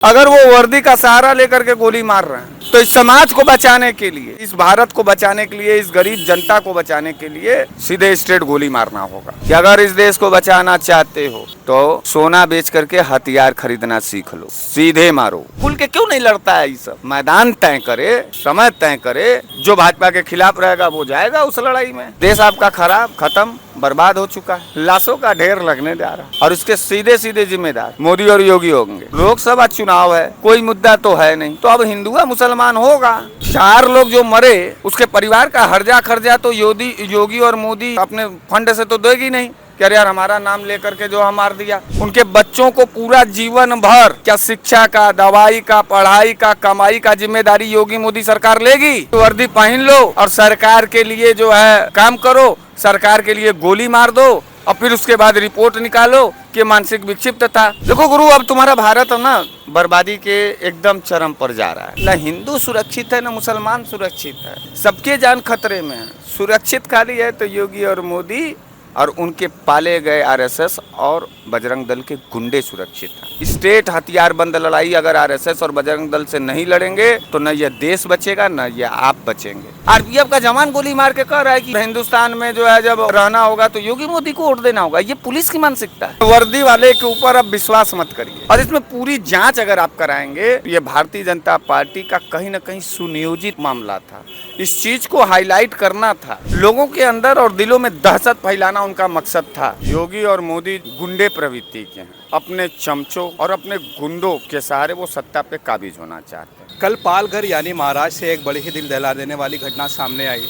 अगर वो वर्दी का सहारा लेकर के गोली मार रहे हैं तो इस समाज को बचाने के लिए, इस भारत को बचाने के लिए, इस गरीब जनता को बचाने के लिए सीधे स्ट्रेट गोली मारना होगा कि अगर इस देश को बचाना चाहते हो तो सोना बेच करके हथियार खरीदना सीख लो, सीधे मारो। खुल के क्यों नहीं लड़ता है? ये सब मैदान तय करे, समय तय करे, जो भाजपा के खिलाफ रहेगा वो जाएगा उस लड़ाई में। देश आपका खराब, खत्म, बर्बाद हो चुका है, लाशों का ढेर लगने जा रहा है और इसके सीधे सीधे जिम्मेदार मोदी और योगी होंगे। लोकसभा चुनाव है, कोई मुद्दा तो है नहीं, तो अब हिंदू या मुसलमान होगा। 4 लोग जो मरे उसके परिवार का हर्जा खर्जा तो योगी और मोदी अपने फंड से तो देगी नहीं। क्या यार हमारा नाम लेकर के जो हम मार दिया, उनके बच्चों को पूरा जीवन भर क्या शिक्षा का, दवाई का, पढ़ाई का, कमाई का जिम्मेदारी योगी मोदी सरकार लेगी? वर्दी पहन लो और सरकार के लिए जो है काम करो, सरकार के लिए गोली मार दो और फिर उसके बाद रिपोर्ट निकालो कि मानसिक विक्षिप्त था। देखो गुरु, अब तुम्हारा भारत है ना बर्बादी के एकदम चरम पर जा रहा है। न हिंदू सुरक्षित है, न मुसलमान सुरक्षित है, सबके जान खतरे में है। सुरक्षित खाली है तो योगी और मोदी और उनके पाले गए आरएसएस और बजरंग दल के गुंडे सुरक्षित हैं। स्टेट हथियारबंद लड़ाई अगर आरएसएस और बजरंग दल से नहीं लड़ेंगे तो न ये देश बचेगा, न ये आप बचेंगे। आरपीएफ का जवान गोली मार के कह रहा है कि हिंदुस्तान में जो है जब रहना होगा तो योगी मोदी को वोट देना होगा। ये पुलिस की मानसिकता है। वर्दी वाले के ऊपर अब विश्वास मत करिए और इसमें पूरी जाँच अगर आप कराएंगे। ये भारतीय जनता पार्टी का कहीं न कहीं सुनियोजित मामला था। इस चीज को हाईलाइट करना था, लोगों के अंदर और दिलों में दहशत फैलाना उनका मकसद था। योगी और मोदी गुंडे प्रवृत्ति के हैं, अपने चमचों और अपने गुंडों के सहारे वो सत्ता पे काबिज होना चाहते हैं। कल पालघर यानी महाराष्ट्र से एक बड़ी ही दिल दहला देने वाली घटना सामने आई।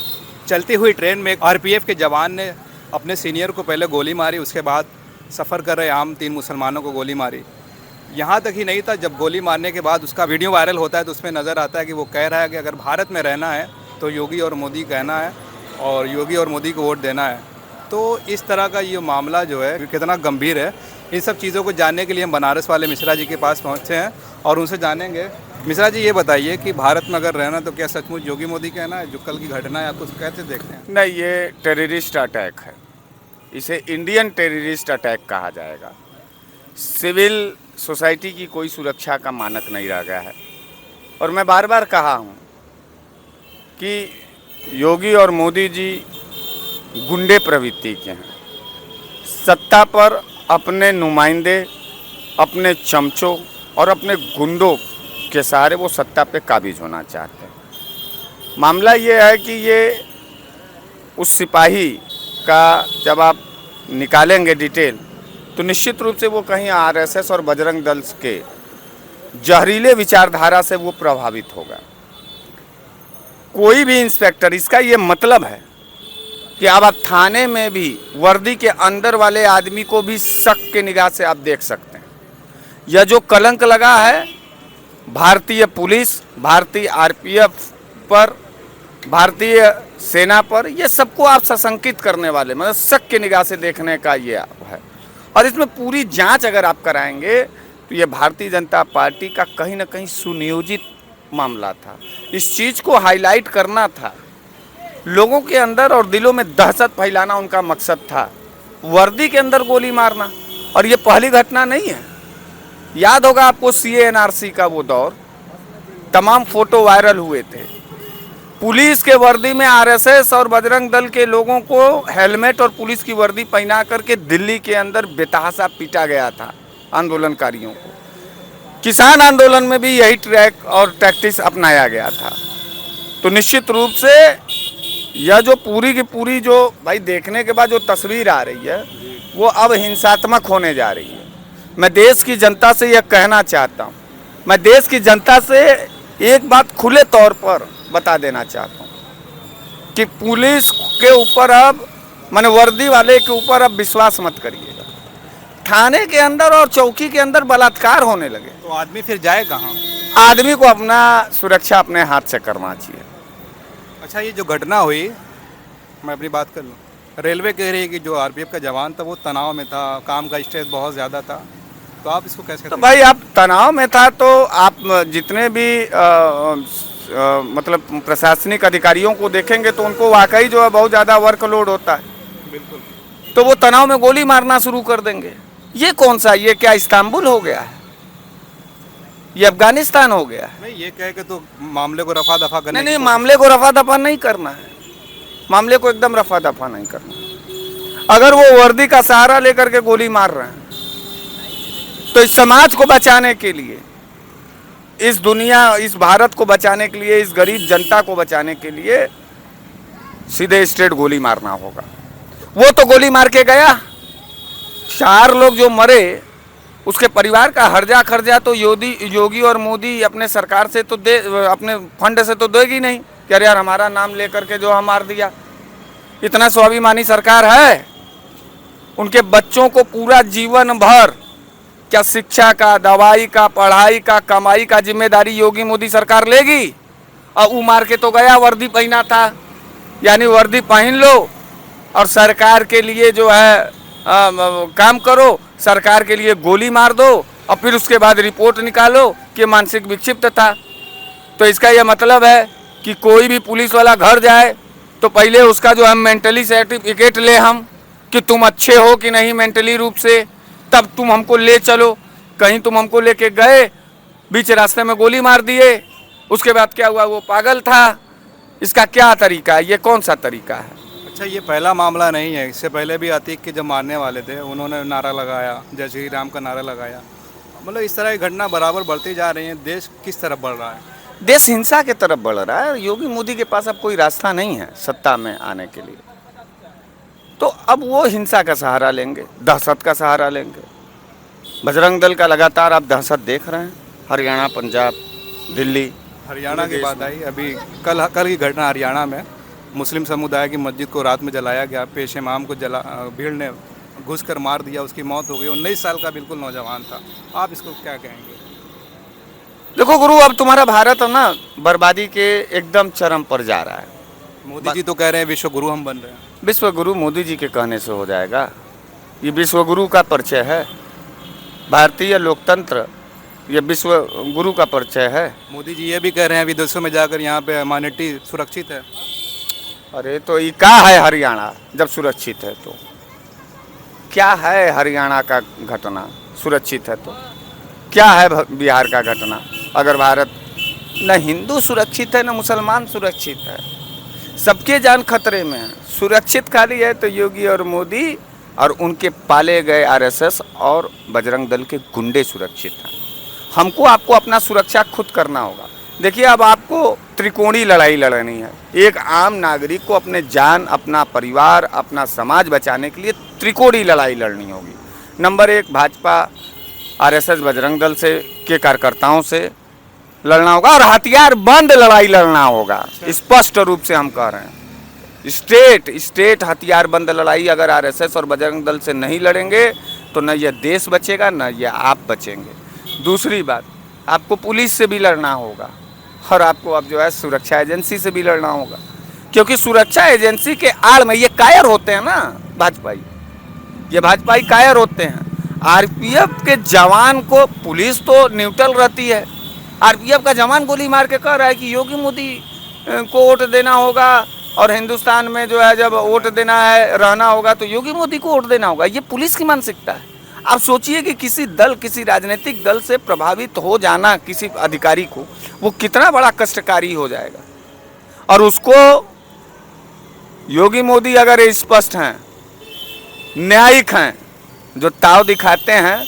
चलती हुई ट्रेन में आरपीएफ के जवान ने अपने सीनियर को पहले गोली मारी, उसके बाद सफ़र कर रहे आम 3 मुसलमानों को गोली मारी। यहाँ तक ही नहीं था, जब गोली मारने के बाद उसका वीडियो वायरल होता है तो उसमें नज़र आता है कि वो कह रहा है कि अगर भारत में रहना है तो योगी और मोदी कहना है और योगी और मोदी को वोट देना है। तो इस तरह का ये मामला जो है कितना गंभीर है, इन सब चीज़ों को जानने के लिए हम बनारस वाले मिश्रा जी के पास पहुँचे हैं और उनसे जानेंगे। मिश्रा जी, ये बताइए कि भारत में अगर रहना तो क्या सचमुच योगी मोदी कहना है? जो कल की घटना है आपको कैसे देखते हैं? नहीं, ये टेररिस्ट अटैक है, इसे इंडियन टेररिस्ट अटैक कहा जाएगा। सिविल सोसाइटी की कोई सुरक्षा का मानक नहीं रह गया है और मैं बार बार कहा हूँ कि योगी और मोदी जी गुंडे प्रवृत्ति के हैं। सत्ता पर अपने नुमाइंदे, अपने चमचों और अपने गुंडों के सहारे वो सत्ता पे काबिज होना चाहते हैं। मामला ये है कि ये उस सिपाही का जब आप निकालेंगे डिटेल तो निश्चित रूप से वो कहीं आरएसएस और बजरंग दल के जहरीले विचारधारा से वो प्रभावित होगा। कोई भी इंस्पेक्टर, इसका ये मतलब है कि अब आप थाने में भी वर्दी के अंदर वाले आदमी को भी शक के निगाह से आप देख सकते हैं। यह जो कलंक लगा है भारतीय पुलिस, भारतीय आरपीएफ पर, भारतीय सेना पर, ये सबको आप सशंकित करने वाले, मतलब शक के निगाह से देखने का ये है। और इसमें पूरी जांच अगर आप कराएंगे तो ये भारतीय जनता पार्टी का कहीं ना कहीं सुनियोजित मामला था। इस चीज़ को हाईलाइट करना था, लोगों के अंदर और दिलों में दहशत फैलाना उनका मकसद था। वर्दी के अंदर गोली मारना, और ये पहली घटना नहीं है। याद होगा आपको CANRC का वो दौर, तमाम फोटो वायरल हुए थे। पुलिस के वर्दी में आरएसएस और बजरंग दल के लोगों को हेलमेट और पुलिस की वर्दी पहना करके दिल्ली के अंदर बेतहाशा पीटा गया था आंदोलनकारियों को। किसान आंदोलन में भी यही ट्रैक और टैक्टिक्स अपनाया गया था। तो निश्चित रूप से यह जो पूरी की पूरी जो भाई देखने के बाद जो तस्वीर आ रही है वो अब हिंसात्मक होने जा रही है। मैं देश की जनता से यह कहना चाहता हूँ, मैं देश की जनता से एक बात खुले तौर पर बता देना चाहता हूँ कि पुलिस के ऊपर अब, माने वर्दी वाले के ऊपर अब विश्वास मत करिएगा। थाने के अंदर और चौकी के अंदर बलात्कार होने लगे तो आदमी फिर जाए कहाँ? आदमी को अपना सुरक्षा अपने हाथ से करना चाहिए। अच्छा, ये जो घटना हुई, मैं अपनी बात कर लूँ, रेलवे कह रही है कि जो आरपीएफ का जवान था वो तनाव में था, काम का स्ट्रेस बहुत ज़्यादा था, तो आप इसको कैसे? तो भाई आप तनाव में था तो आप जितने भी मतलब प्रशासनिक अधिकारियों को देखेंगे तो उनको वाकई जो है बहुत ज़्यादा वर्कलोड होता है। बिल्कुल। तो वो तनाव में गोली मारना शुरू कर देंगे। ये कौन सा, ये क्या इस्तांबुल हो गया है? ये अफगानिस्तान हो गया। नहीं, ये कह के तो मामले को रफा दफा करने नहीं की नहीं, कोशिश- मामले को रफा दफा नहीं करना है, मामले को एकदम रफा दफा नहीं करना। अगर वो वर्दी का सहारा लेकर के गोली मार रहे हैं तो इस समाज को बचाने के लिए, इस दुनिया, इस भारत को बचाने के लिए, इस गरीब जनता को बचाने के लिए सीधे स्ट्रेट गोली मारना होगा। वो तो गोली मार के गया, 4 लोग जो मरे उसके परिवार का हर्जा खर्जा तो योगी और मोदी अपने सरकार से तो दे, अपने फंड से तो देगी नहीं कि अरे यार हमारा नाम लेकर के जो हम मार दिया। इतना स्वाभिमानी सरकार है? उनके बच्चों को पूरा जीवन भर क्या शिक्षा का, दवाई का, पढ़ाई का, कमाई का जिम्मेदारी योगी मोदी सरकार लेगी? और वो मार के तो गया, वर्दी पहना था, यानी वर्दी पहन लो और सरकार के लिए जो है काम करो, सरकार के लिए गोली मार दो और फिर उसके बाद रिपोर्ट निकालो कि मानसिक विक्षिप्त था। तो इसका यह मतलब है कि कोई भी पुलिस वाला घर जाए तो पहले उसका जो है मेंटली सर्टिफिकेट ले हम कि तुम अच्छे हो कि नहीं मेंटली रूप से, तब तुम हमको ले चलो। कहीं तुम हमको लेके गए, बीच रास्ते में गोली मार दिए, उसके बाद क्या हुआ? वो पागल था। इसका क्या तरीका है? ये कौन सा तरीका है? अच्छा, ये पहला मामला नहीं है। इससे पहले भी अतीक के जब मारने वाले थे उन्होंने नारा लगाया, जय श्री राम का नारा लगाया। मतलब इस तरह की घटना बराबर बढ़ती जा रही है। देश किस तरफ बढ़ रहा है? देश हिंसा के तरफ बढ़ रहा है। योगी मोदी के पास अब कोई रास्ता नहीं है सत्ता में आने के लिए, तो अब वो हिंसा का सहारा लेंगे, दहशत का सहारा लेंगे। बजरंग दल का लगातार आप दहशत देख रहे हैं, हरियाणा, पंजाब, दिल्ली। हरियाणा की बात आई, अभी कल की घटना हरियाणा में मुस्लिम समुदाय की मस्जिद को रात में जलाया गया। पेश इमाम को भीड़ ने घुसकर मार दिया, उसकी मौत हो गई। 19 साल का बिल्कुल नौजवान था। आप इसको क्या कहेंगे? देखो गुरु, अब तुम्हारा भारत है ना बर्बादी के एकदम चरम पर जा रहा है। मोदी जी तो कह रहे हैं विश्व गुरु हम बन रहे हैं। विश्व गुरु मोदी जी के कहने से हो जाएगा? ये विश्व गुरु का परिचय है? भारतीय लोकतंत्र ये विश्व गुरु का परिचय है? मोदी जी ये भी कह रहे हैं विदेशों में जाकर यहाँ पे माइनॉरिटी सुरक्षित है। अरे तो ये क्या है हरियाणा जब सुरक्षित है? तो क्या है हरियाणा का घटना सुरक्षित है? तो क्या है बिहार का घटना? अगर भारत न हिंदू सुरक्षित है न मुसलमान सुरक्षित है, सबके जान खतरे में है। सुरक्षित खाली है तो योगी और मोदी और उनके पाले गए आरएसएस और बजरंग दल के गुंडे सुरक्षित हैं। हमको आपको अपना सुरक्षा खुद करना होगा। देखिए, अब आपको त्रिकोणीय लड़ाई लड़नी है। एक आम नागरिक को अपने जान, अपना परिवार, अपना समाज बचाने के लिए त्रिकोणीय लड़ाई लड़नी होगी। नंबर 1 भाजपा, आरएसएस, बजरंग दल से के कार्यकर्ताओं से लड़ना होगा और हथियार बंद लड़ाई लड़ना होगा। स्पष्ट रूप से हम कह रहे हैं, स्टेट हथियार बंद लड़ाई अगर आरएसएस और बजरंग दल से नहीं लड़ेंगे तो न यह देश बचेगा न यह आप बचेंगे। दूसरी बात, आपको पुलिस से भी लड़ना होगा और आपको अब जो है सुरक्षा एजेंसी से भी लड़ना होगा, क्योंकि सुरक्षा एजेंसी के आड़ में ये कायर होते हैं ना भाजपाई, ये भाजपाई कायर होते हैं। आरपीएफ के जवान को पुलिस तो न्यूट्रल रहती है, आरपीएफ का जवान गोली मार के कह रहा है कि योगी मोदी को वोट देना होगा और हिंदुस्तान में जो है जब वोट देना है रहना होगा तो योगी मोदी को वोट देना होगा। ये पुलिस की मानसिकता है। आप सोचिए कि किसी दल, किसी राजनीतिक दल से प्रभावित हो जाना किसी अधिकारी को, वो कितना बड़ा कष्टकारी हो जाएगा। और उसको योगी मोदी अगर स्पष्ट हैं, न्यायिक हैं, जो ताव दिखाते हैं,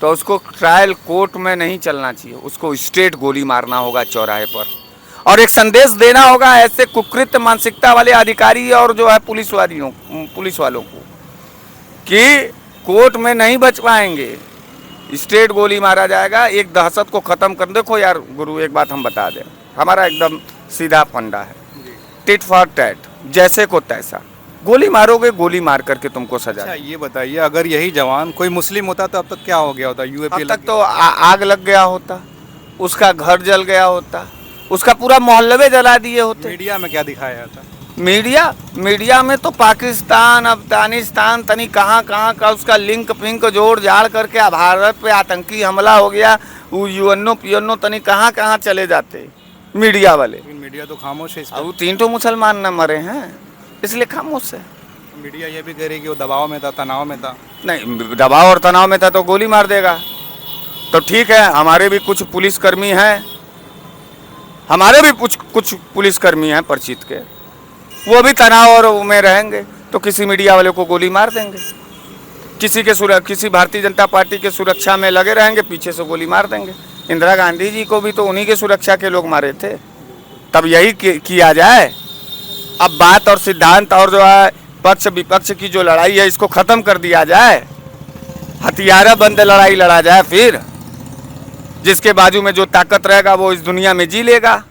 तो उसको ट्रायल कोर्ट में नहीं चलना चाहिए, उसको स्ट्रेट गोली मारना होगा चौराहे पर। और एक संदेश देना होगा ऐसे कुकृत मानसिकता वाले अधिकारी और जो है पुलिस वालों को कि कोर्ट में नहीं बच पाएंगे, स्ट्रेट गोली मारा जाएगा। एक दहशत को ख़त्म कर। देखो यार गुरु, एक बात हम बता दें, हमारा एकदम सीधा फंडा है, टिट फॉर टैट, जैसे को तैसा। गोली मारोगे, गोली मार करके तुमको सजा। अच्छा, ये बताइए, अगर यही जवान कोई मुस्लिम होता तो अब तक क्या हो गया होता? यूएपी अब तक तो आग लग गया होता, उसका घर जल गया होता, उसका पूरा मोहल्ले जला दिए होते। मीडिया में क्या दिखाया जाता? मीडिया में तो पाकिस्तान, अफगानिस्तान, तनी कहाँ का उसका लिंक फिंक जोड़ जाड़ करके भारत पे आतंकी हमला हो गया, वो यूएनओ पीएनओ तनी कहाँ चले जाते मीडिया वाले। मीडिया तो खामोश है। अब 3 मुसलमान न मरे हैं इसलिए खामोश है। मीडिया ये भी कह रही कि वो दबाव में था, तनाव में था। नहीं, दबाव और तनाव में था तो गोली मार देगा। तो ठीक है, हमारे भी कुछ पुलिसकर्मी हैं, हमारे भी कुछ पुलिसकर्मी हैं परिचित के, वो भी तनाव और में रहेंगे तो किसी मीडिया वाले को गोली मार देंगे, किसी भारतीय जनता पार्टी के सुरक्षा में लगे रहेंगे, पीछे से गोली मार देंगे। इंदिरा गांधी जी को भी तो उन्हीं के सुरक्षा के लोग मारे थे। तब यही किया जाए। अब बात और सिद्धांत और जो है पक्ष विपक्ष की जो लड़ाई है, इसको खत्म कर दिया जाए, हथियारा बंद लड़ाई लड़ा जाए। फिर जिसके बाजू में जो ताकत रहेगा वो इस दुनिया में जी लेगा।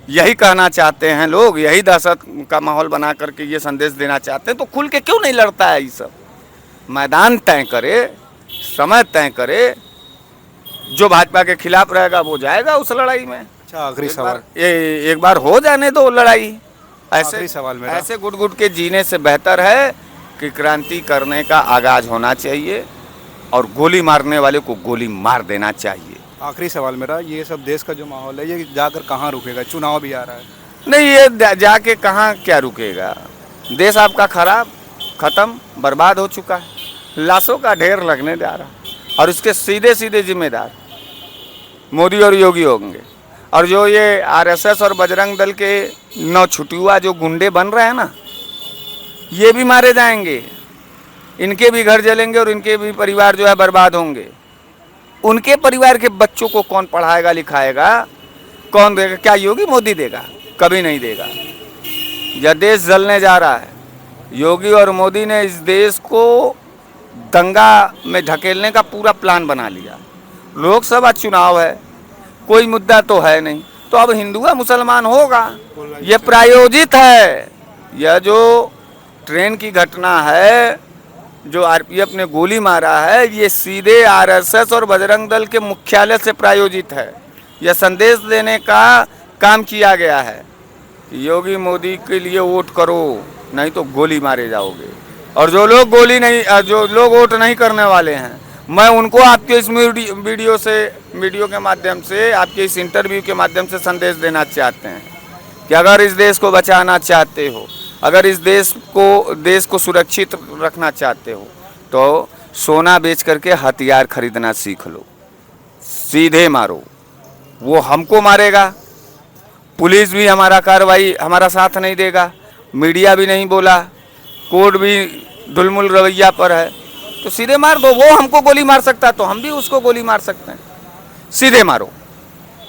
यही कहना चाहते हैं लोग, यही दहशत का माहौल बना करके ये संदेश देना चाहते हैं। तो खुल के क्यों नहीं लड़ता है? ये सब मैदान तय करे, समय तय करे, जो भाजपा के खिलाफ रहेगा वो जाएगा उस लड़ाई में। अच्छा, आखिरी सवाल, एक बार हो जाने दो लड़ाई। आखिरी सवाल मेरा, ऐसे गुट गुट के जीने से बेहतर है कि क्रांति करने का आगाज होना चाहिए और गोली मारने वाले को गोली मार देना चाहिए। आखिरी सवाल मेरा, ये सब देश का जो माहौल है ये जाकर कहाँ रुकेगा? चुनाव भी आ रहा है। नहीं, ये जाके कहाँ क्या रुकेगा? देश आपका खराब, खत्म, बर्बाद हो चुका है, लाशों का ढेर लगने जा रहा, और इसके सीधे सीधे जिम्मेदार मोदी और योगी होंगे। और जो ये आरएसएस और बजरंग दल के नौछुटुआ जो गुंडे बन रहे हैं ना, ये भी मारे जाएंगे, इनके भी घर जलेंगे और इनके भी परिवार जो है बर्बाद होंगे। उनके परिवार के बच्चों को कौन पढ़ाएगा लिखाएगा? कौन देगा? क्या योगी मोदी देगा? कभी नहीं देगा। यह देश जलने जा रहा है। योगी और मोदी ने इस देश को दंगा में ढकेलने का पूरा प्लान बना लिया। लोकसभा चुनाव है, कोई मुद्दा तो है नहीं, तो अब हिंदू या मुसलमान होगा, यह प्रायोजित है। यह जो ट्रेन की घटना है, जो आरपीएफ ने गोली मारा है, ये सीधे आरएसएस और बजरंग दल के मुख्यालय से प्रायोजित है। यह संदेश देने का काम किया गया है कि योगी मोदी के लिए वोट करो, नहीं तो गोली मारे जाओगे। और जो लोग वोट नहीं करने वाले हैं, मैं उनको आपके इस वीडियो के माध्यम से, आपके इस इंटरव्यू के माध्यम से संदेश देना चाहते हैं कि अगर इस देश को बचाना चाहते हो, अगर इस देश को सुरक्षित रखना चाहते हो, तो सोना बेच करके हथियार खरीदना सीख लो। सीधे मारो, वो हमको मारेगा, पुलिस भी हमारा साथ नहीं देगा, मीडिया भी नहीं बोला, कोर्ट भी ढुलमुल रवैया पर है, तो सीधे मार दो। वो हमको गोली मार सकता है तो हम भी उसको गोली मार सकते हैं। सीधे मारो,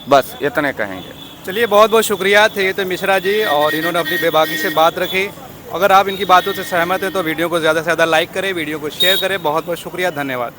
बस इतने कहेंगे। चलिए, बहुत बहुत शुक्रिया थे तो मिश्रा जी, और इन्होंने अपनी बेबाकी से बात रखी। अगर आप इनकी बातों से सहमत हैं तो वीडियो को ज़्यादा से ज़्यादा लाइक करें, वीडियो को शेयर करें। बहुत बहुत शुक्रिया, धन्यवाद।